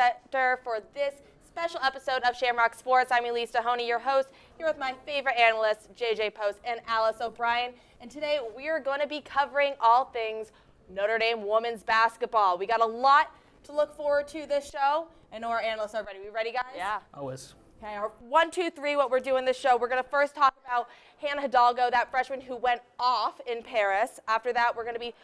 presenter for this special episode of Shamrock Sports. I'm Elise Dohoney, your host, here with my favorite analysts, JJ Post and Alice O'Brien. And today we are going to be covering all things Notre Dame women's basketball. We got a lot to look forward to this show. I know our analysts are ready. We ready, guys? Yeah. Always. Okay, our 1, 2, 3, what we're doing this show, we're going to first talk about Hannah Hidalgo, that freshman who went off in Paris. After that, we're going to be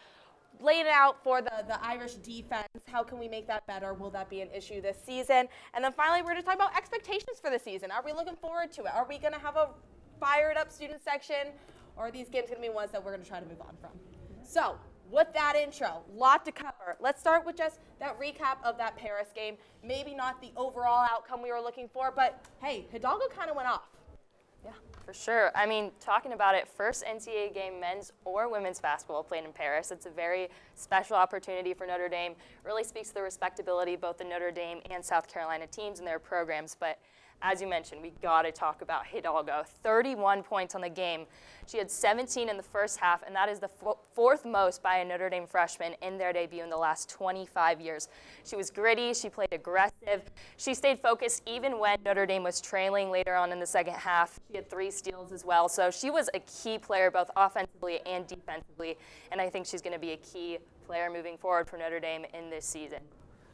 laying out for the Irish defense. How can we make that better? Will that be an issue this season? And then finally, we're going to talk about expectations for the season. Are we looking forward to it? Are we going to have a fired up student section? Or are these games going to be ones that we're going to try to move on from? So, with that intro, lot to cover. Let's start with just that recap of that Paris game. Maybe not the overall outcome we were looking for, but hey, Hidalgo kind of went off. Yeah, for sure. I mean, talking about it, first NCAA game men's or women's basketball played in Paris. It's a very special opportunity for Notre Dame. Really speaks to the respectability of both the Notre Dame and South Carolina teams and their programs. But as you mentioned, we got to talk about Hidalgo. 31 points on the game. She had 17 in the first half, and that is the fourth most by a Notre Dame freshman in their debut in the last 25 years. She was gritty. She played aggressive. She stayed focused even when Notre Dame was trailing later on in the second half. She had 3 steals as well. So she was a key player both offensively and defensively, and I think she's going to be a key player moving forward for Notre Dame in this season.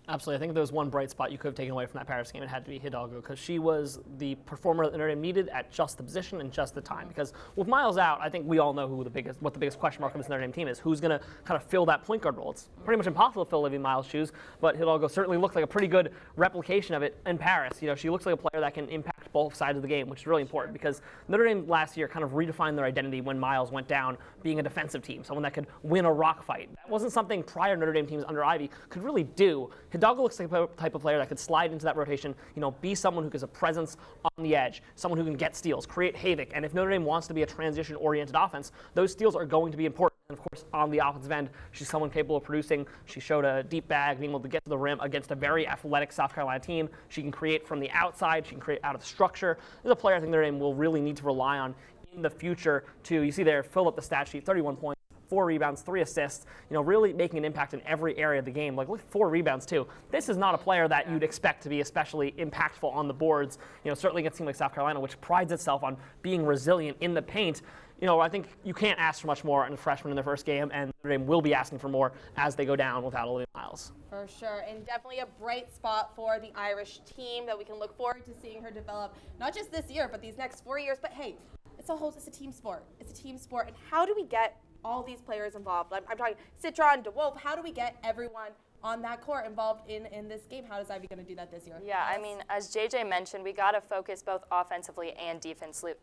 Absolutely. I think if there was one bright spot you could have taken away from that Paris game, it had to be Hidalgo, because she was the performer that Notre Dame needed at just the position and just the time. Because with Miles out, I think we all know what the biggest question mark of this Notre Dame team is. Who's going to kind of fill that point guard role? It's pretty much impossible to fill Olivia Miles' shoes, but Hidalgo certainly looked like a pretty good replication of it in Paris. You know, she looks like a player that can impact both sides of the game, which is really important, because Notre Dame last year kind of redefined their identity when Miles went down, being a defensive team, someone that could win a rock fight. That wasn't something prior Notre Dame teams under Ivy could really do. Hidalgo looks like a type of player that could slide into that rotation, you know, be someone who has a presence on the edge, someone who can get steals, create havoc. And if Notre Dame wants to be a transition-oriented offense, those steals are going to be important. And of course, on the offensive end, she's someone capable of producing. She showed a deep bag, being able to get to the rim against a very athletic South Carolina team. She can create from the outside. She can create out of the structure. This is a player I think Notre Dame will really need to rely on in the future to, you see there, fill up the stat sheet, 31 points. 4 rebounds, 3 assists, you know, really making an impact in every area of the game. Like, look, 4 rebounds, too. This is not a player that you'd expect to be especially impactful on the boards, you know, certainly against a team like South Carolina, which prides itself on being resilient in the paint. You know, I think you can't ask for much more in a freshman in their first game, and Notre Dame will be asking for more as they go down without Olivia Miles. For sure, and definitely a bright spot for the Irish team that we can look forward to seeing her develop, not just this year, but these next 4 years. But hey, it's a team sport. It's a team sport, and how do we get all these players involved? I'm talking Citron, DeWolf. How do we get everyone on that court involved in this game? How is Ivy going to do that this year? Yeah, I mean, as JJ mentioned, we got to focus both offensively and defensively.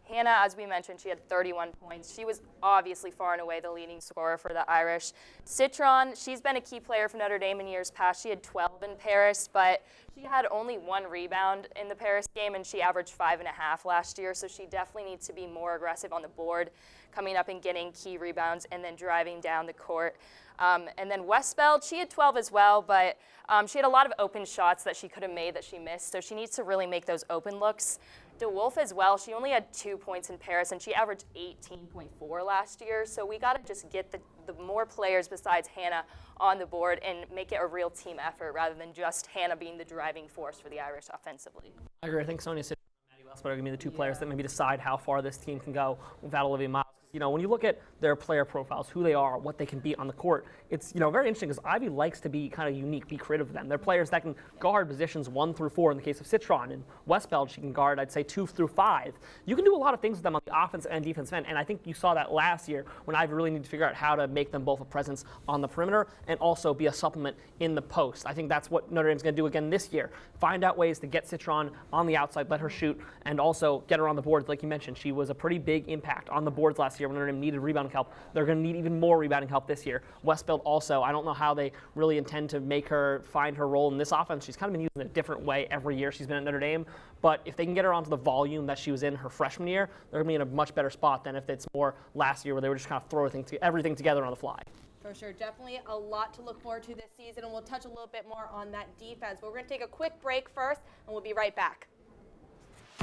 Hannah, as we mentioned, she had 31 points. She was obviously far and away the leading scorer for the Irish. Citron, she's been a key player for Notre Dame in years past. She had 12 in Paris, but she had only 1 rebound in the Paris game, and she averaged 5.5 last year, so she definitely needs to be more aggressive on the board, coming up and getting key rebounds and then driving down the court. And then Westbeld, she had 12 as well, but she had a lot of open shots that she could have made that she missed, so she needs to really make those open looks. DeWolf as well, she only had 2 points in Paris, and she averaged 18.4 last year. So we got to just get the more players besides Hannah on the board and make it a real team effort rather than just Hannah being the driving force for the Irish offensively. I agree. I think Sonia and Maddie Westbeld are going to be the 2 players that maybe decide how far this team can go without Olivia Miles. You know, when you look at their player profiles, who they are, what they can be on the court, it's, you know, very interesting because Ivy likes to be kind of unique, be creative with them. They're players that can guard positions 1 through 4 in the case of Citron, and Westbeld she can guard, I'd say, 2 through 5. You can do a lot of things with them on the offense and defensive end, and I think you saw that last year when Ivy really needed to figure out how to make them both a presence on the perimeter and also be a supplement in the post. I think that's what Notre Dame's going to do again this year. Find out ways to get Citron on the outside, let her shoot, and also get her on the boards. Like you mentioned, she was a pretty big impact on the boards last year when Notre Dame needed rebounding help. They're going to need even more rebounding help this year. Westbeld also, I don't know how they really intend to make her find her role in this offense. She's kind of been used in a different way every year she's been at Notre Dame, but if they can get her onto the volume that she was in her freshman year, they're going to be in a much better spot than if it's more last year where they were just kind of throwing everything together on the fly. For sure. Definitely a lot to look forward to this season, and we'll touch a little bit more on that defense. But we're going to take a quick break first, and we'll be right back.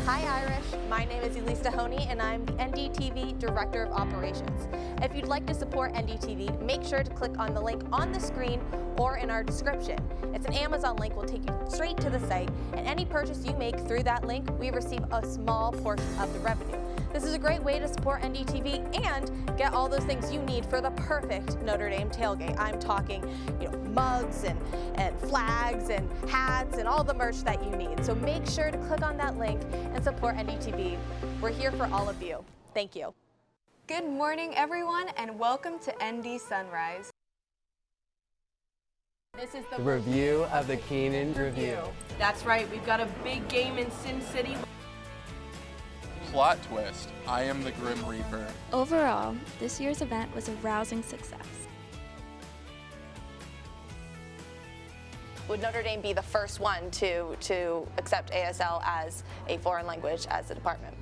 Hi Irish, my name is Elise Dohoney and I'm the NDTV Director of Operations. If you'd like to support NDTV, make sure to click on the link on the screen or in our description. It's an Amazon link, will take you straight to the site, and any purchase you make through that link, we receive a small portion of the revenue. This is a great way to support NDTV and get all those things you need for the perfect Notre Dame tailgate. I'm talking, mugs and flags and hats and all the merch that you need. So make sure to click on that link and support NDTV. We're here for all of you. Thank you. Good morning, everyone, and welcome to ND Sunrise. This is The review of the Keenan Review. That's right, we've got a big game in Sin City. Plot twist, I am the Grim Reaper. Overall, this year's event was a rousing success. Would Notre Dame be the first one to accept ASL as a foreign language as a department?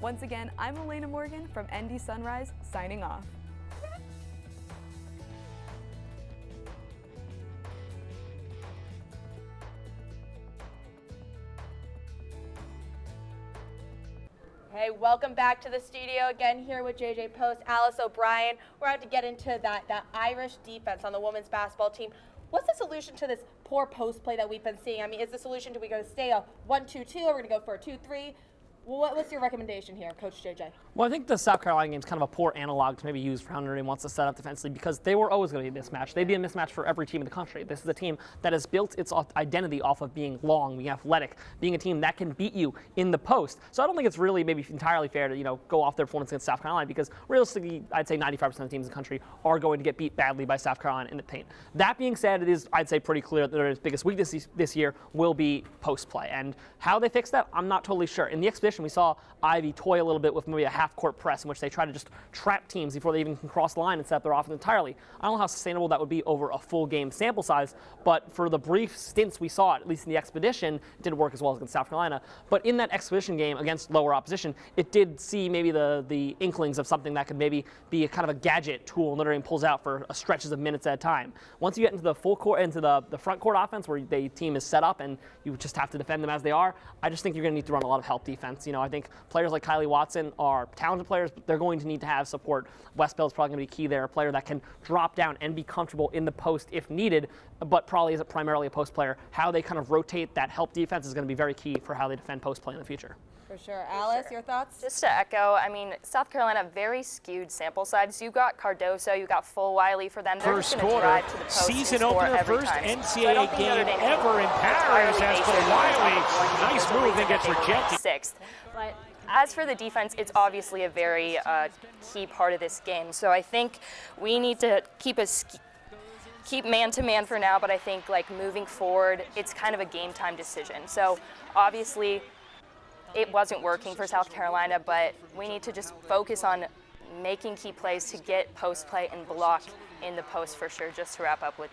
Once again, I'm Elena Morgan from ND Sunrise, signing off. Hey, welcome back to the studio again here with JJ Post, Alice O'Brien. We're about to get into that Irish defense on the women's basketball team. What's the solution to this poor post play that we've been seeing? I mean, is the solution, do we go to stay a 1-2-2 or we're going to go for a 2-3? What's your recommendation here, Coach JJ? Well, I think the South Carolina game is kind of a poor analog to maybe use for how Notre Dame wants to set up defensively, because they were always going to be a mismatch. They'd be a mismatch for every team in the country. This is a team that has built its identity off of being long, being athletic, being a team that can beat you in the post. So I don't think it's really maybe entirely fair to go off their performance against South Carolina, because realistically, I'd say 95% of the teams in the country are going to get beat badly by South Carolina in the paint. That being said, it is, I'd say, pretty clear that Notre Dame's biggest weakness this year will be post play. And how they fix that, I'm not totally sure. In the exhibition, we saw Ivy toy a little bit with maybe a half-court press in which they try to just trap teams before they even can cross the line and set up their offense entirely. I don't know how sustainable that would be over a full game sample size, but for the brief stints we saw, at least in the expedition, it didn't work as well as against South Carolina. But in that expedition game against lower opposition, it did see maybe the inklings of something that could maybe be a kind of a gadget tool Notre Dame pulls out for stretches of minutes at a time. Once you get into the full court, into the front court offense where the team is set up and you just have to defend them as they are, I just think you're going to need to run a lot of help defense. I think players like Kylie Watson are talented players, but they're going to need to have support. Westbell's probably going to be key there, a player that can drop down and be comfortable in the post if needed, but probably isn't primarily a post player. How they kind of rotate that help defense is going to be very key for how they defend post play in the future. For sure. Alice, your thoughts? Just to echo, I mean, South Carolina, very skewed sample size. You got Cardoso, you got Full Wiley for them. They're just going to drive to the post season and score opener, every first time. NCAA game ever in Paris as for Wiley. Nice move, then gets rejected. Sixth. But as for the defense, it's obviously a very key part of this game. So I think we need to keep man-to-man for now, but I think moving forward, it's kind of a game-time decision. So obviously, it wasn't working for South Carolina, but we need to just focus on making key plays to get post play and block in the post for sure, just to wrap up with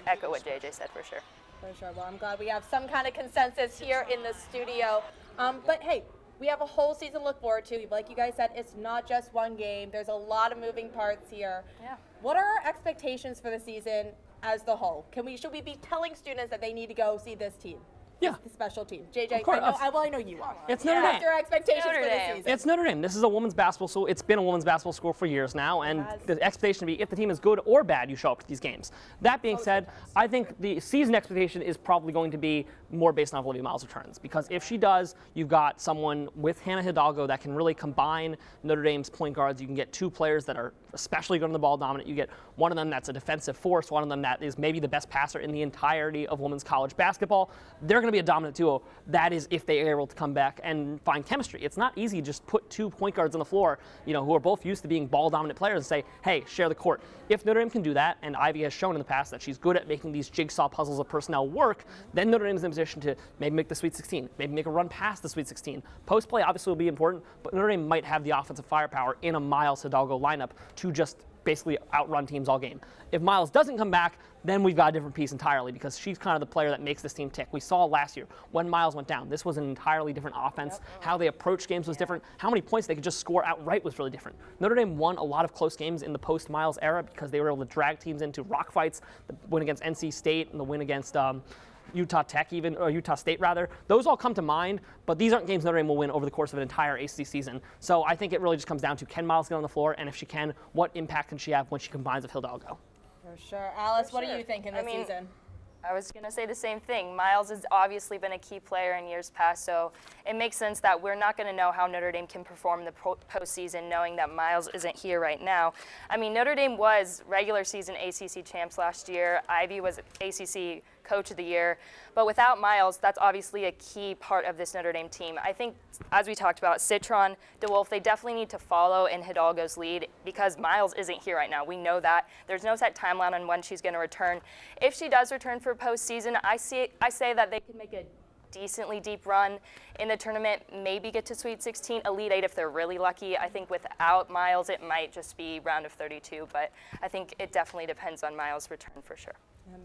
echo what JJ said for sure. For sure. Well, I'm glad we have some kind of consensus here in the studio. But hey, we have a whole season to look forward to. Like you guys said, it's not just one game. There's a lot of moving parts here. Yeah. What are our expectations for the season as the whole? Should we be telling students that they need to go see this team? Yeah. The special team. JJ, Of course. I know you are. It's Notre Dame. What's your expectations Notre for Dame. the season? It's Notre Dame. This is a women's basketball school. It's been a women's basketball school for years now, and the expectation would be if the team is good or bad, you show up to these games. That being said, I think the season expectation is probably going to be more based on Olivia Miles' returns, because if she does, you've got someone with Hannah Hidalgo that can really combine Notre Dame's point guards. You can get two players that are especially good on the ball dominant. You get one of them that's a defensive force, one of them that is maybe the best passer in the entirety of women's college basketball. They're going to be a dominant duo. That is if they are able to come back and find chemistry. It's not easy to just put two point guards on the floor, who are both used to being ball dominant players, and say, hey, share the court. If Notre Dame can do that, and Ivy has shown in the past that she's good at making these jigsaw puzzles of personnel work, then Notre Dame's in a position to maybe make the Sweet 16, maybe make a run past the Sweet 16. Post play obviously will be important, but Notre Dame might have the offensive firepower in a Miles Hidalgo lineup to just basically outrun teams all game. If Miles doesn't come back, then we've got a different piece entirely because she's kind of the player that makes this team tick. We saw last year when Miles went down, this was an entirely different offense. How they approached games was different. How many points they could just score outright was really different. Notre Dame won a lot of close games in the post-Miles era because they were able to drag teams into rock fights. The win against NC State and the win against Utah Tech even, or Utah State rather, those all come to mind, but these aren't games Notre Dame will win over the course of an entire ACC season. So I think it really just comes down to, can Miles get on the floor, and if she can, what impact can she have when she combines with Hidalgo? For sure. Alice, what are you thinking this season? I was going to say the same thing. Miles has obviously been a key player in years past, so it makes sense that we're not going to know how Notre Dame can perform in the postseason knowing that Miles isn't here right now. I mean, Notre Dame was regular season ACC champs last year. Ivy was ACC Coach of the Year. But without Miles, that's obviously a key part of this Notre Dame team. I think, as we talked about, Citron, DeWolf, they definitely need to follow in Hidalgo's lead because Miles isn't here right now. We know that. There's no set timeline on when she's going to return. If she does return for postseason, I say that they can make a decently deep run in the tournament, maybe get to Sweet 16, Elite 8 if they're really lucky. I think without Miles, it might just be round of 32, but I think it definitely depends on Miles' return for sure.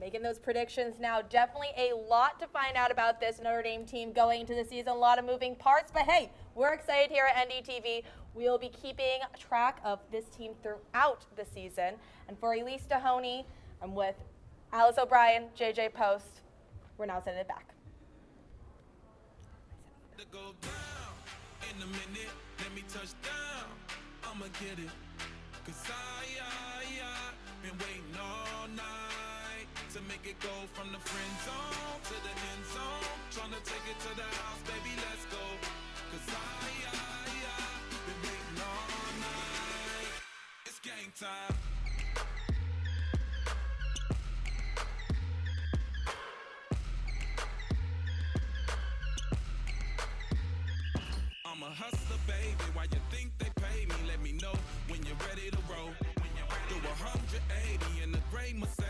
Making those predictions now. Definitely a lot to find out about this Notre Dame team going into the season. A lot of moving parts, but hey, we're excited here at NDTV. We'll be keeping track of this team throughout the season. And for Elise Dohoney, I'm with Alice O'Brien, JJ Post. We're now sending it back. Go down in a minute, let me touch down. I'ma get it. 'Cause I been waiting all night to make it go from the friend zone to the end zone. Tryna take it to the house, baby, let's go. 'Cause I been waiting all night. It's game time. I'm a hustler, baby. Why you think they pay me? Let me know when you're ready to roll. Do 180 in the gray Mercedes.